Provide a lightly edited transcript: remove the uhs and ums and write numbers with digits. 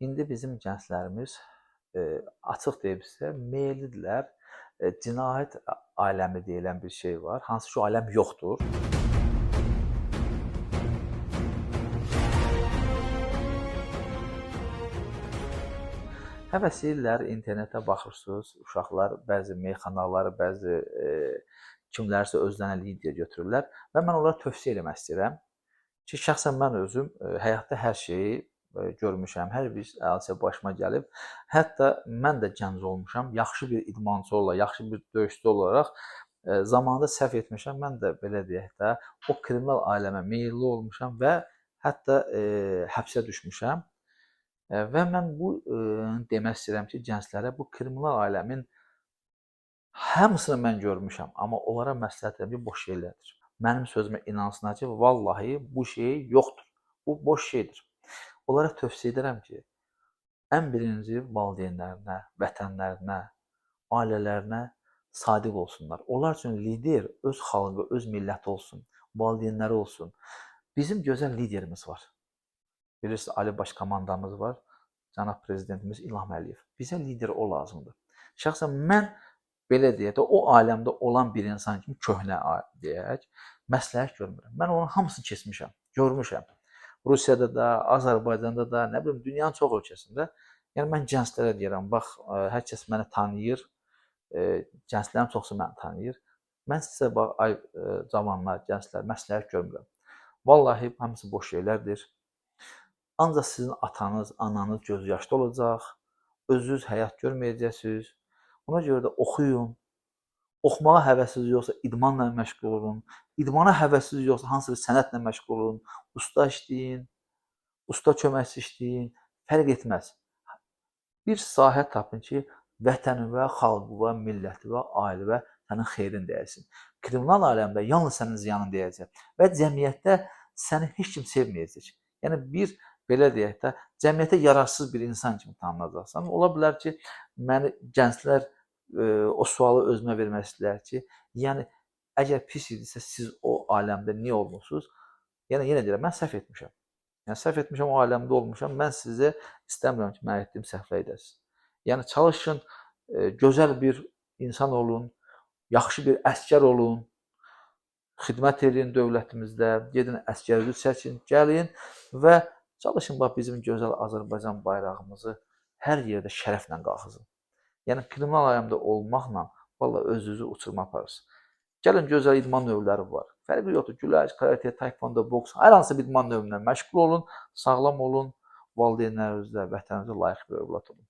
İndi bizim gənclərimiz açıq deyib sizə meyillidirlər. Cinayət aləmi deyilən bir şey var. Hansı ki, o aləm yoxdur. Həvəs edirlər, internetə baxırsınız, uşaqlar bəzi meyxanaları, bəzi kimlərsə özlərinə lider götürürlər və mən onlara tövsiyə eləmək istəyirəm ki, şəxsən mən özüm həyatda hər şeyi görmüşəm, hər bir hadisə başıma gəlib. Hətta mən də gənc olmuşam, yaxşı bir idmançı olaraq, yaxşı bir döyüşçü olaraq zamanında səhv etmişəm. Mən də belə deyək də, o kriminal aləmə meyilli olmuşam və hətta həbsə düşmüşəm. Və mən bu demək istəyirəm ki, gənclərə bu kriminal aləmin hamısını mən görmüşəm, amma onlara məsləhət edirəm ki, boş şeylərdir. Mənim sözümə inansınlar ki, vallahi bu şey yoxdur. Bu boş şeydir. Onlara tövsiyə edirəm ki, ən birinci valideynlərinə, vətənlərinə, ailələrinə sadiq olsunlar. Onlar üçün lider öz xalqı, öz milləti olsun, valideynləri olsun. Bizim gözəl liderimiz var. Bilirsiniz, Ali Baş Komandamız var, cənab prezidentimiz İlham Əliyev. Bizə lider o lazımdır. Şəxsən mən belə deyək də, o aləmdə olan bir insan kimi köhnə deyək, məsləhət görmürəm. Mən onun hamısını keçmişəm, görmüşəm. Rusiyada da, Azərbaycanda da, nə bilim, dünyanın çox ölkəsində. Yəni mən gənclərə deyirəm, bax, hər kəs məni tanıyır, gənclərin çoxsu məni tanıyır. Mən sizə bax, cavanlar, gənclər, məsləhət görmürəm. Vallahi hamısı boş şeylərdir. Ancaq sizin atanız, ananız gözü yaşlı olacaq, özünüz həyat görməyəcəksiniz. Ona görə də oxuyun. Oxumağa həvəsiniz yoxsa idmanla məşğul olun. İdmana həvəsiniz yoxsa hansısa bir sənətlə məşğul olun. Usta işləyin, usta köməkçi işləyin, fərq etməz. Bir sahə tapın ki, vətənivə, xalqıva, millətivə, ailəvə sənin xeyrin dəysin. Kriminal aləmdə yalnız sənin ziyanın dəyəcək və cəmiyyətdə səni heç kim sevməyəcək. Yəni bir belə deyək də, cəmiyyətə yararsız bir insan kimi tanınacaqsan. Ola bilər ki, məni gənclər o sualı özümə vermək istəyirlər ki, yəni əgər pis idisə siz o aləmdə niyə olmusunuz? Yəni yenə deyirəm, mən səhv etmişəm. Yəni səhv etmişəm, o aləmdə olmuşam. Mən sizə istəmirəm ki, mən etdiyim səhvlə edəsiniz. Yəni çalışın, gözəl bir insan olun, yaxşı bir əsgər olun, xidmət edin dövlətimizdə, gedin əsgərliyi çəkin, gəlin və çalışın bax bizim gözəl Azərbaycan bayrağımızı hər yerdə şərəflə qalxızın. Yəni kriminal aləmdə olmaqla vallahi özünüzü uçuruma aparırsınız. Gəlin gözəl idman növləri var. Fərqi yoxdur. Güləş, karate, taekwondo, boks, hər hansı bir idman növündən məşğul olun, sağlam olun, valideynlərinizə, vətəninizə layiq bir övlad olun.